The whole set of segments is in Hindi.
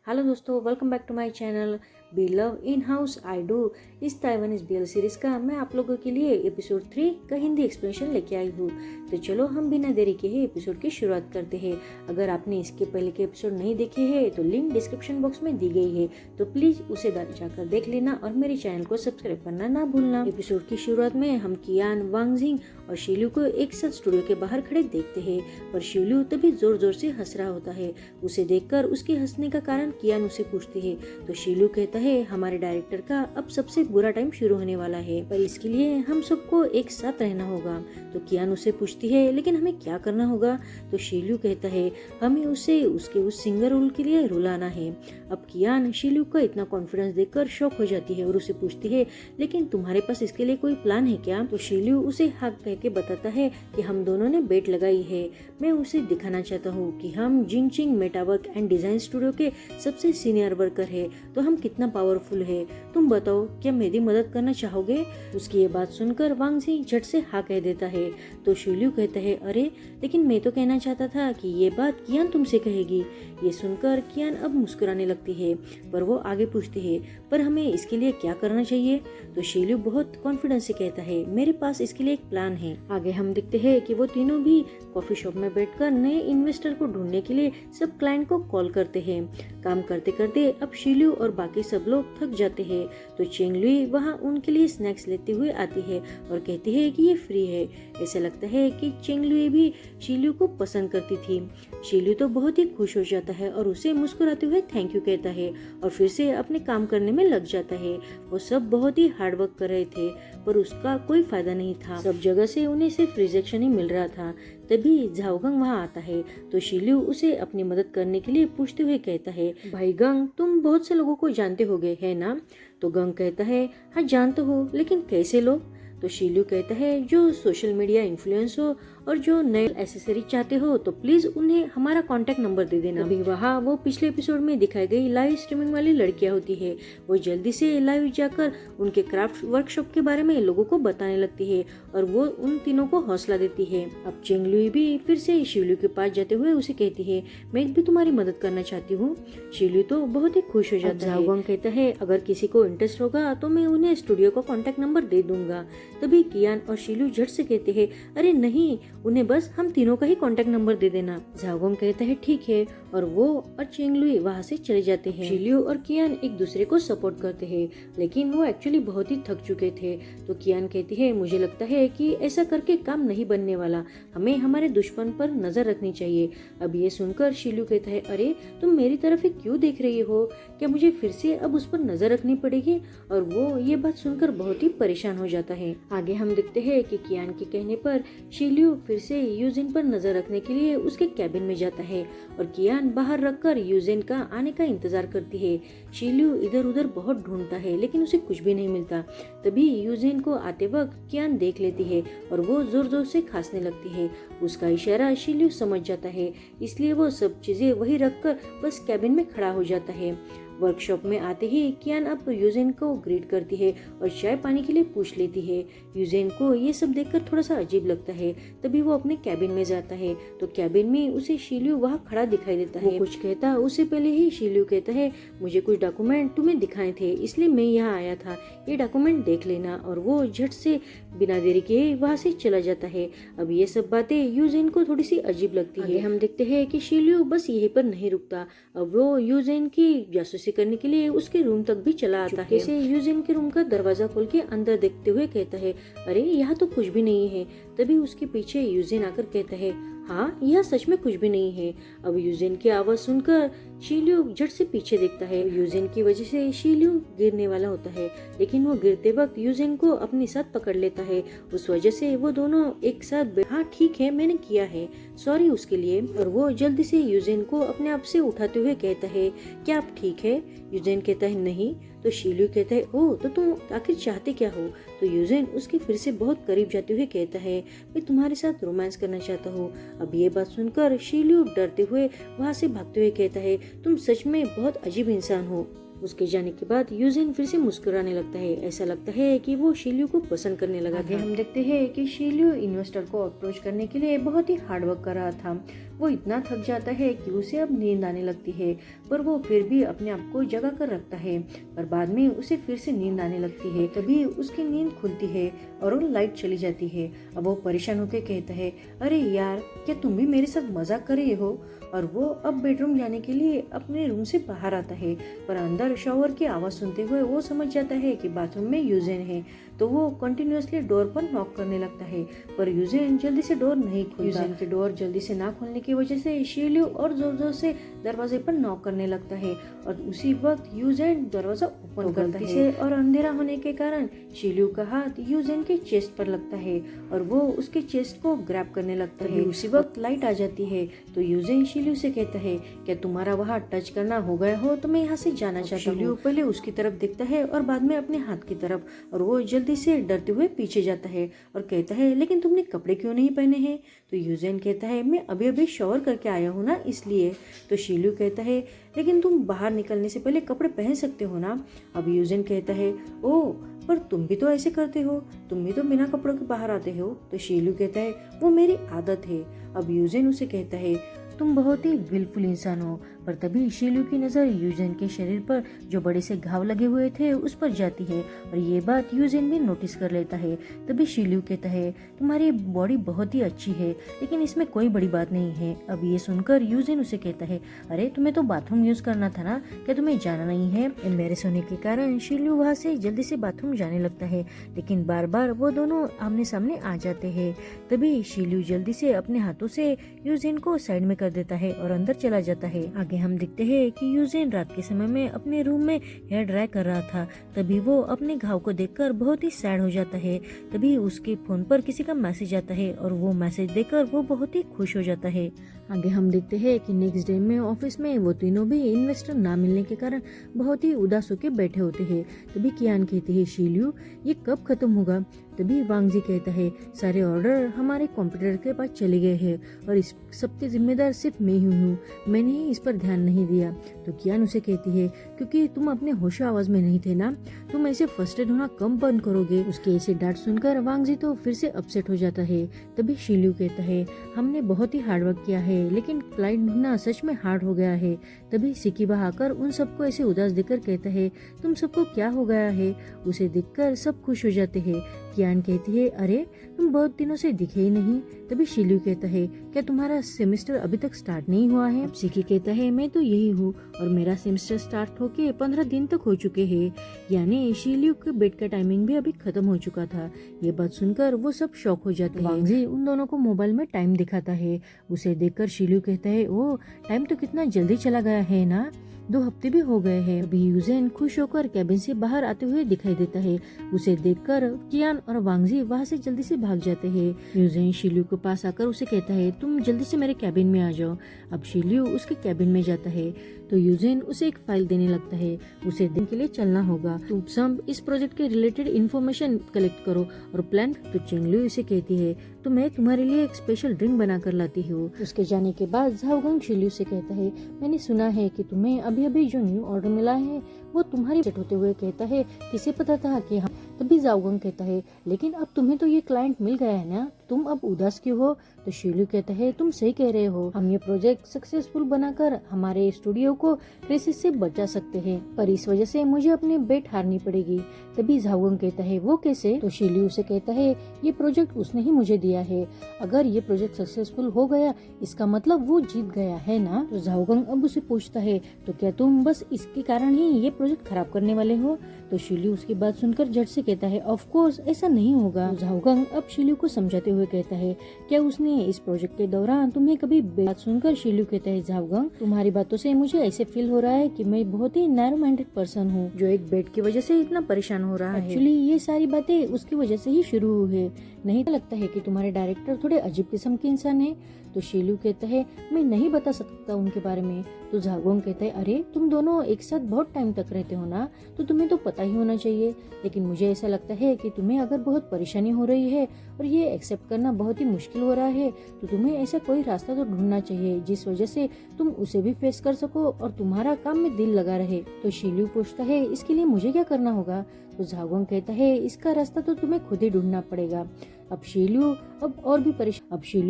हेलो दोस्तों, welcome back to my channel be love in house I do. इस ताइवानीज बीएल सीरीज का मैं आप लोगों के लिए एपिसोड 3 का हिंदी एक्सप्लेनेशन लेके आई हूँ। तो चलो हम बिना देरी के ही एपिसोड की शुरुआत करते हैं। अगर आपने इसके पहले के एपिसोड नहीं देखे हैं तो लिंक डिस्क्रिप्शन बॉक्स में दी गई है, तो प्लीज उसे जाकर देख लेना और मेरे चैनल को सब्सक्राइब करना ना भूलना। एपिसोड की शुरुआत में हम कियान, वांग जिंग और शिलू को एक साथ स्टूडियो के बाहर खड़े देखते हैं, पर शिलू तभी जोर जोर से हंस रहा होता है। उसे देखकर उसके हंसने का कारण कियान उसे पूछती है, तो शिलू कहता है हमारे डायरेक्टर का अब सबसे बुरा टाइम शुरू होने वाला है, पर इसके लिए हम सबको एक साथ रहना होगा। तो कियान उसे पूछती है लेकिन हमें क्या करना होगा? तो शिलू कहता है हमें उसे उसके उस सिंगर रोल के लिए रुलाना है। अब कियान शिलू का इतना कॉन्फिडेंस देखकर शॉक हो जाती है और उसे पूछती है लेकिन तुम्हारे पास इसके लिए कोई प्लान है क्या? तो शिलू उसे हाँ कह के बताता है कि हम दोनों ने बेट लगाई है। मैं उसे दिखाना चाहता हूँ कि हम जिंगचिंग मेटावर्क एंड डिजाइन स्टूडियो के सबसे सीनियर वर्कर है, तो हम कितना पावरफुल है। तुम बताओ क्या मेरी मदद करना चाहोगे? उसकी ये बात सुनकर वांग सी झट से हाँ कह देता है। तो शिलू कहता है अरे लेकिन मैं तो कहना चाहता था कि ये बात कियान तुमसे कहेगी। ये सुनकर कियान अब मुस्कुराने लगती है, पर वो आगे पूछती है पर हमें इसके लिए क्या करना चाहिए? तो शिलू बहुत कॉन्फिडेंस से कहता है मेरे पास इसके लिए एक प्लान है। आगे हम देखते हैं कि वो तीनों भी कॉफी शॉप में बैठकर नए इन्वेस्टर को ढूंढने के लिए सब क्लाइंट को कॉल करते हैं। काम करते करते अब शिलू और बाकी सब लोग थक जाते हैं, तो चेंग लुई वहाँ उनके लिए स्नैक्स लेते हुए आती है और कहती है कि ये फ्री है। ऐसा लगता है कि चेंग लुई भी शिलू को पसंद करती थी। शिलू तो बहुत ही खुश हो जाता है और उसे मुस्कुराते हुए थैंक यू कहता है और फिर से अपने काम करने में लग जाता है। वो सब बहुत ही हार्ड वर्क कर रहे थे, पर उसका कोई फायदा नहीं था। सब जगह से उन्हें सिर्फ रिजेक्शन ही मिल रहा था। तभी झाओगंग वहाँ आता है, तो शिलू उसे अपनी मदद करने के लिए पूछते हुए कहता है भाई गंग, तुम बहुत से लोगों को जानते होगे है ना? तो गंग कहता है हाँ जानता हूँ, लेकिन कैसे लोग? तो शिलू कहता है जो सोशल मीडिया इन्फ्लुएंस हो और जो नए एसेसरी चाहते हो तो प्लीज उन्हें हमारा कांटेक्ट नंबर दे देना। अभी वहाँ वो पिछले एपिसोड में दिखाई गई लाइव स्ट्रीमिंग वाली लड़कियां होती है। वो जल्दी से लाइव जाकर उनके क्राफ्ट वर्कशॉप के बारे में लोगों को बताने लगती है और वो उन तीनों को हौसला देती है। अब चेंग लुई भी फिर से शिलू के पास जाते हुए उसे कहती है मैं भी तुम्हारी मदद करना चाहती हूँ। शिलू तो बहुत ही खुश हो जाता है। झाओगंग कहता है अगर किसी को इंटरेस्ट होगा तो मैं उन्हें स्टूडियो का कॉन्टेक्ट नंबर दे दूंगा। तभी कियान और शिलू झट से कहते हैं अरे नहीं, उन्हें बस हम तीनों का ही कांटेक्ट नंबर दे देना। झाओगंग कहता है ठीक है, और वो और चेंग लुई वहाँ से चले जाते हैं। शिलू और कियान एक दूसरे को सपोर्ट करते हैं, लेकिन वो एक्चुअली बहुत ही थक चुके थे। तो कियान कहती है मुझे लगता है कि ऐसा करके काम नहीं बनने वाला, हमें हमारे दुश्मन पर नजर रखनी चाहिए। अब ये सुनकर शिलू कहता है अरे तुम मेरी तरफ ही क्यों देख रही हो? क्या मुझे फिर से अब उस पर नजर रखनी पड़ेगी? और वो ये बात सुनकर बहुत ही परेशान हो जाता है। आगे हम देखते हैं कि कियान के कहने पर शिलू फिर से यूजिन पर नजर रखने के लिए उसके कैबिन में जाता है और कियान बाहर रखकर यूजिन का आने का इंतजार करती है। शिलू इधर उधर बहुत ढूंढता है लेकिन उसे कुछ भी नहीं मिलता। तभी यूजिन को आते वक्त कियान देख लेती है और वो जोर जोर से खांसने लगती है। उसका इशारा शिलू समझ जाता है, इसलिए वो सब चीजें वही रखकर बस कैबिन में खड़ा हो जाता है। वर्कशॉप में आते ही कियान अब यूजेन को ग्रीट करती है और चाय पानी के लिए पूछ लेती है। यूजेन को ये सब देखकर थोड़ा सा अजीब लगता है। तभी वो अपने कैबिन में जाता है, तो कैबिन में उसे शिलू वहाँ खड़ा दिखाई देता है। वो कुछ कहता उससे पहले ही शिलू कहता है मुझे कुछ डॉक्यूमेंट तुम्हें दिखाए थे, इसलिए मैं यहाँ आया था, ये डॉक्यूमेंट देख लेना। और वो झट से बिना देरी के वहाँ से चला जाता है। अब ये सब बातें यूजेन को थोड़ी सी अजीब लगती है। हम देखते हैं कि शिलू बस यहीं पर नहीं रुकता, अब वो यूजेन की जासूसी करने के लिए उसके रूम तक भी चला आता है। जैसे यूजिन के रूम का दरवाजा खोल के अंदर देखते हुए कहता है अरे यहाँ तो कुछ भी नहीं है। तभी उसके पीछे यूजिन आकर कहता है हाँ यहाँ सच में कुछ भी नहीं है। अब यूजिन की आवाज सुनकर शिलू झट से पीछे देखता है। यूजिन की वजह से शिलू गिरने वाला होता है, लेकिन वो गिरते वक्त यूजिन को अपने साथ पकड़ लेता है। उस वजह से वो दोनों एक साथ हाँ ठीक है मैंने किया है, सॉरी उसके लिए। और वो जल्दी से यूजिन को अपने आप से उठाते हुए कहता है क्या आप ठीक है? यूजिन कहता है नहीं। तो शिलू कहता है ओह तो तुम आखिर चाहते क्या हो? तो यूजिन उसके फिर से बहुत करीब जाते हुए कहता है मैं तुम्हारे साथ रोमांस करना चाहता हूँ। अब ये बात सुनकर शिलू डरते हुए वहाँ से भागते हुए कहता है तुम सच में बहुत अजीब इंसान हो। उसके जाने के बाद यूजिन फिर से मुस्कुराने लगता है। ऐसा लगता है कि वो शिलू को पसंद करने लगा था। हम देखते हैं कि शिलू इन्वेस्टर को अप्रोच करने के लिए बहुत ही हार्ड वर्क कर रहा था। वो इतना थक जाता है कि उसे अब नींद आने लगती है, पर वो फिर भी अपने आप को जगा कर रखता है। पर बाद में उसे फिर से नींद आने लगती है। तभी उसकी नींद खुलती है और वो लाइट चली जाती है। अब वो परेशान होकर कहता है, अरे यार, क्या तुम भी मेरे साथ मजाक कर रहे हो? और वो अब बेडरूम जाने के लिए अपने रूम से बाहर आता है, पर अंदर शॉवर की आवाज सुनते हुए वो समझ जाता है कि बाथरूम में यूजेन है। तो वो कंटिन्यूअसली डोर पर नॉक करने लगता है, पर यूजेन जल्दी से डोर नहीं खुलता। यूजेन के डोर जल्दी से ना खोलने की वजह से शिलियू और जोर जोर से दरवाजे पर नॉक करने लगता है, और उसी वक्त यूजेन दरवाजा ओपन करता है, और अंधेरा होने के कारण शिलियू का हाथ यूजेन के चेस्ट पर लगता है और वो उसके चेस्ट को ग्रैब करने लगता है। उसी वक्त लाइट आ जाती है, तो यूजेन शिलियू से कहता है, क्या तुम्हारा वहाँ टच करना हो गया हो तो मैं यहाँ से जाना चाहता हूँ। शिलियू पहले उसकी तरफ देखता है और बाद में अपने हाथ की तरफ, और वो जल्दी से डरते हुए पीछे जाता है और कहता है, लेकिन तुमने कपड़े क्यों नहीं पहने हैं? तो यूजेन कहता है, मैं अभी अभी शॉवर करके आया हूँ ना, इसलिए। तो शिलियू कहता है, लेकिन तुम बाहर निकलने से पहले कपड़े पहन सकते हो ना। अब यूजेन कहता है, ओह, पर तुम भी तो ऐसे करते हो, तुम भी तो बिना कपड़ों के बाहर आते हो। तो शिलियू कहता है, वो मेरी आदत है। अब यूजेन उसे कहता है, तुम बहुत ही विलफुल इंसान हो। पर तभी शिलियू की नज़र यूजेन के शरीर पर जो बड़े से घाव लगे हुए थे उस पर जाती है, और ये बात यूजेन भी नोटिस कर लेता है। तभी शिलियू कहता है, तुम्हारी बॉडी बहुत ही अच्छी है, लेकिन इसमें कोई बड़ी बात नहीं है। अब ये सुनकर यूजेन उसे कहता है, अरे तुम्हें तो बाथरूम यूज करना था ना, क्या तुम्हें जाना नहीं है? एम्बेरस होने के कारण शिलियू वहाँ से जल्दी से बाथरूम जाने लगता है, लेकिन बार बार वो दोनों आमने सामने आ जाते हैं। तभी शिलियू जल्दी से अपने हाथों से यूजेन को साइड में कर देता है और अंदर चला जाता है। आगे हम देखते हैं कि यूजेन रात के समय में अपने रूम में हेयर ड्राई कर रहा था। तभी वो अपने घाव को देखकर बहुत ही सैड हो जाता है। तभी उसके फोन पर किसी का मैसेज आता है और वो मैसेज देखकर वो बहुत ही खुश हो जाता है। आगे हम देखते हैं कि नेक्स्ट डे में ऑफिस में वो तीनों भी इन्वेस्टर ना मिलने के कारण बहुत ही उदास होकर बैठे होते हैं। तभी कियान कहती है, शिलियू, ये कब खत्म होगा? तभी वांगजी कहता है, सारे ऑर्डर हमारे कंप्यूटर के पास चले गए हैं और इस सबके जिम्मेदार सिर्फ मैं ही हूँ, मैंने ही इस पर ध्यान नहीं दिया। तो कियान उसे कहती है, क्योंकि तुम अपने होशो आवाज में नहीं थे ना, तुम ऐसे फ्रस्ट्रेट होना कम बंद करोगे। उसके ऐसे डांट सुनकर वांगजी तो फिर से अपसेट हो जाता है। तभी शिलियू कहता है, हमने बहुत ही हार्डवर्क किया है, लेकिन क्लाइंट ढूंढना सच में हार्ड हो गया है। तभी सिकीबा आकर उन सबको ऐसे उदास देखकर कहता है, तुम सबको क्या हो गया है? उसे देखकर सब खुश हो जाते हैं। कियान कहती है, अरे तुम बहुत दिनों से दिखे ही नहीं। तभी शिलियू कहता है, क्या तुम्हारा सेमेस्टर अभी तक स्टार्ट नहीं हुआ है? सिकी कहता है, मैं तो यही हूँ और मेरा सेमेस्टर स्टार्ट होके 15 दिन तक हो चुके हैं, यानी शिलियू के बेड का टाइमिंग भी अभी खत्म हो चुका था। ये बात सुनकर वो सब शॉक हो जाते हैं। वांगजी उन दोनों को मोबाइल में टाइम दिखाता है। उसे देखकर शिलियू कहता है, ओ, टाइम तो कितना जल्दी चला गया है ना, 2 हफ्ते भी हो गए हैं। अभी यूजेन खुश होकर कैबिन से बाहर आते हुए दिखाई देता है। उसे देखकर कियान और वांगजी वहाँ से जल्दी से भाग जाते हैं। यूजेन शिलियू के पास आकर उसे कहता है, तुम जल्दी से मेरे कैबिन में आ जाओ। अब शिलियू उसके कैबिन में जाता है तो यूजेन उसे एक फाइल देने लगता है। उसे दिन के लिए चलना होगा, तुम सब इस प्रोजेक्ट के रिलेटेड इन्फॉर्मेशन कलेक्ट करो और प्लान। तो चिंगलू इसे कहती है, तो मैं तुम्हारे लिए एक स्पेशल ड्रिंक बना कर लाती हूँ। उसके जाने के बाद झाओगंग शिलियू से कहता है, मैंने सुना है कि तुम्हें अभी अभी जो न्यू ऑर्डर मिला है वो तुम्हारी सेट होते हुए कहता है, किसे पता था कि हम। तभी झाओगंग कहता है, लेकिन अब तुम्हें तो ये क्लाइंट मिल गया है ना, तुम अब उदास क्यों हो? तो शिलियू कहता है, तुम सही कह रहे हो, हम ये प्रोजेक्ट सक्सेसफुल बनाकर हमारे स्टूडियो को क्राइसिस से बचा सकते हैं, पर इस वजह से मुझे अपने बेट हारनी पड़ेगी। तभी झाओगंग कहता है, वो कैसे? तो शिलियू से कहता है, ये प्रोजेक्ट उसने ही मुझे दिया है, अगर ये प्रोजेक्ट सक्सेसफुल हो गया इसका मतलब वो जीत गया है ना। तो झाओगंग अब उसे पूछता है, तो क्या तुम बस इसके कारण ही ये प्रोजेक्ट खराब करने वाले हो? तो शिलियू उसकी बात सुनकर झट से कहता है, ऑफ कोर्स ऐसा नहीं होगा। तो झाओगंग अब शिलियू को समझाते हुए कहता है, क्या उसने इस प्रोजेक्ट के दौरान तुम्हें कभी बात सुनकर? शिलियू कहता है, झाओगंग तुम्हारी बातों से मुझे ऐसे फील हो रहा है कि मैं बहुत ही नैरो माइंडेड पर्सन हूँ जो एक बेड की वजह से इतना परेशान हो रहा है। एक्चुअली ये सारी बातें उसकी वजह से ही शुरू हुई है। नहीं लगता है कि तुम्हारे डायरेक्टर थोड़े अजीब किस्म के इंसान है? तो शिलियू कहता है, मैं नहीं बता सकता उनके बारे में। तो झाओगंग कहता है, अरे तुम दोनों एक साथ बहुत टाइम तक रहते हो ना, तो तुम्हें तो पता ही होना चाहिए, लेकिन मुझे ऐसा लगता है कि तुम्हें अगर बहुत परेशानी हो रही है और ये एक्सेप्ट करना बहुत ही मुश्किल हो रहा है, तो तुम्हें ऐसा कोई रास्ता तो ढूंढना चाहिए जिस वजह से तुम उसे भी फेस कर सको और तुम्हारा काम में दिल लगा रहे। तो शील्यू पूछता है इसके लिए मुझे क्या करना होगा? तो झाओगोंग कहता है इसका रास्ता तो तुम्हें खुद ही ढूंढना पड़ेगा। अब शील्यू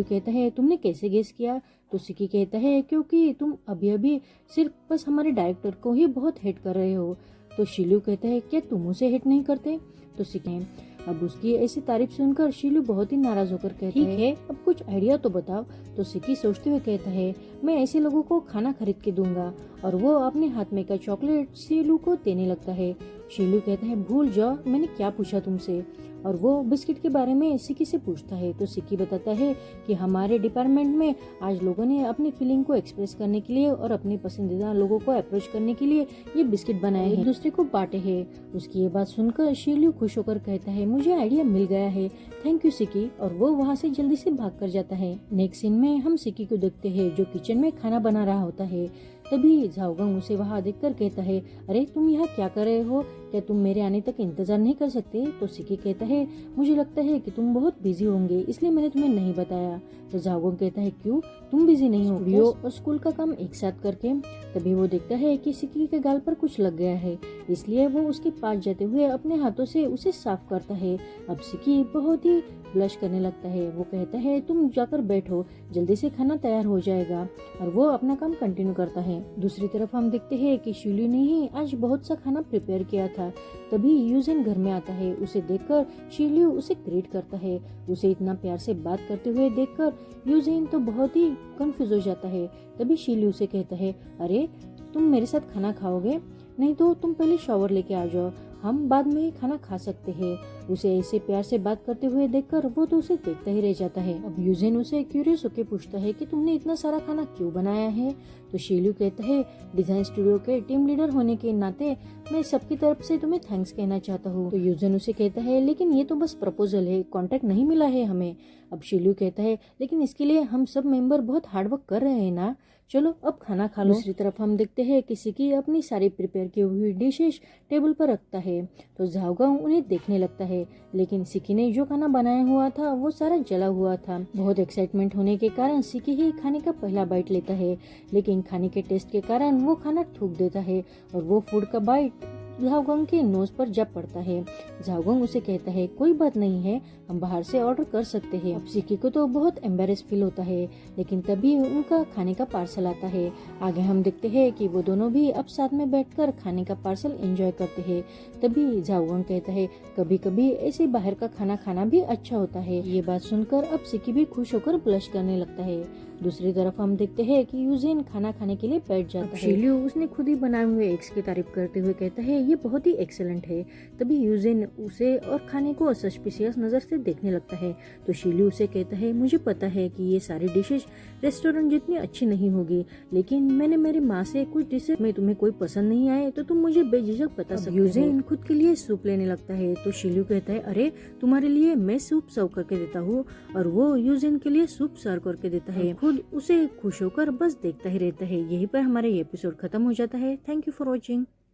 कहता है तुमने कैसे गेस किया? तो सिकी कहता है क्योंकि तुम अभी अभी सिर्फ बस हमारे डायरेक्टर को ही बहुत हेट कर रहे हो। तो शील्यू कहता है क्या तुम उसे हेट नहीं करते? तो सिकी अब उसकी ऐसी तारीफ सुनकर शील्यू बहुत ही नाराज होकर कहता है ठीक है अब कुछ आइडिया तो बताओ। तो सिकी सोचते हुए कहता है मैं ऐसे लोगों को खाना खरीद के दूंगा, और वो अपने हाथ में का चॉकलेट शील्यू को देने लगता है। शील्यू कहता है भूल जाओ मैंने क्या पूछा तुमसे, और वो बिस्किट के बारे में सिकी से पूछता है। तो सिकी बताता है कि हमारे डिपार्टमेंट में आज लोगों ने अपनी फीलिंग को एक्सप्रेस करने के लिए और अपने पसंदीदा लोगों को अप्रोच करने के लिए ये बिस्किट बनाए हैं, एक दूसरे को बांटे हैं। उसकी ये बात सुनकर शील्यू खुश होकर कहता है मुझे आइडिया मिल गया है, थैंक यू सिकी, और वो वहाँ से जल्दी से भाग कर जाता है। नेक्स्ट सीन में हम सिकी को देखते हैं जो किचन में खाना बना रहा होता है। तभी झाओगोंग उसे वहाँ देखकर कहता है अरे तुम यहाँ क्या कर रहे हो, क्या तुम मेरे आने तक इंतजार नहीं कर सकते? तो सिकी कहता है मुझे लगता है कि तुम बहुत बिजी होंगे इसलिए मैंने तुम्हें नहीं बताया। तो झाओगोंग कहता है क्यों, तुम बिजी नहीं हो? स्टूडियो और स्कूल का काम एक साथ करके। तभी वो देखता है कि सिकी के गाल पर कुछ लग गया है, इसलिए वो उसके पास जाते हुए अपने हाथों से उसे साफ करता है। अब सिकी बहुत ही ब्लश करने लगता है। वो कहता है तुम जाकर बैठो, जल्दी से खाना तैयार हो जाएगा, और वो अपना काम कंटिन्यू करता है। दूसरी तरफ हम देखते हैं कि शील्यू ने ही आज बहुत सा खाना प्रिपेयर किया था। तभी यूजिन घर में आता है। उसे देखकर शील्यू उसे ग्रीट करता है। उसे इतना प्यार से बात करते हुए देखकर यूजिन तो बहुत ही कंफ्यूज हो जाता है। तभी शील्यू से कहता है अरे तुम मेरे साथ खाना खाओगे? नहीं तो तुम पहले शॉवर लेके आ जाओ, हम बाद में ही खाना खा सकते हैं। उसे ऐसे प्यार से बात करते हुए देखकर वो तो उसे देखता ही रह जाता है। अब यूजिन उसे क्यूरियस होकर पूछता है कि तुमने इतना सारा खाना क्यों बनाया है? तो शील्यू कहता है डिजाइन स्टूडियो के टीम लीडर होने के नाते मैं सबकी तरफ से तुम्हें थैंक्स कहना चाहता हूँ। तो यूजिन उसे कहता है लेकिन ये तो बस प्रपोजल है, कॉन्ट्रैक्ट नहीं मिला है हमें। अब शील्यू कहता है लेकिन इसके लिए हम सब मेंबर बहुत हार्डवर्क कर रहे हैं ना, चलो अब खाना खा लो। दूसरी तरफ हम देखते हैं कि सिकी अपनी सारी प्रिपेयर की हुई डिशेस टेबल पर रखता है। तो झाओगोंग उन्हें देखने लगता है, लेकिन सिकी ने जो खाना बनाया हुआ था वो सारा जला हुआ था। बहुत एक्साइटमेंट होने के कारण सिकी ही खाने का पहला बाइट लेता है, लेकिन खाने के टेस्ट के कारण वो खाना थूक देता है और वो फूड का बाइट झाओगोंग के नोज पर जा पड़ता है। झाओगोंग उसे कहता है कोई बात नहीं है, हम बाहर से ऑर्डर कर सकते हैं। अब सिकी को तो बहुत एम्बेरेस फील होता है, लेकिन तभी उनका खाने का पार्सल आता है। आगे हम देखते हैं कि वो दोनों भी अब साथ में बैठकर खाने का पार्सल एंजॉय करते हैं। तभी झाओगोंग कहता है कभी कभी ऐसे बाहर का खाना खाना भी अच्छा होता है। ये बात सुनकर अब सिकी भी खुश होकर ब्लश करने लगता है। दूसरी तरफ हम देखते हैं कि यूजिन खाना खाने के लिए बैठ जाता है। शील्यू उसने खुद ही बनाए हुए एग्स की तारीफ करते हुए कहता है ये बहुत ही एक्सीलेंट है। तभी यूजिन उसे और खाने को सस्पिशियस नजर से देखने लगता है। तो शील्यू उसे कहता है मुझे पता है कि ये सारी डिशेज रेस्टोरेंट जितनी अच्छी नहीं होगी, लेकिन मैंने मेरी माँ से कुछ डिशेज में तुम्हें कोई पसंद नहीं आए तो तुम मुझे बेझिझक बता सकते हो। यूजिन खुद के लिए सूप लेने लगता है। तो शील्यू कहता है अरे तुम्हारे लिए मैं सूप सर्व करके देता हूँ, और वो यूजिन के लिए सूप सर्व करके देता है। खुद उसे खुश होकर बस देखता ही रहता है। यही पर हमारा ये एपिसोड खत्म हो जाता है। Thank you for watching.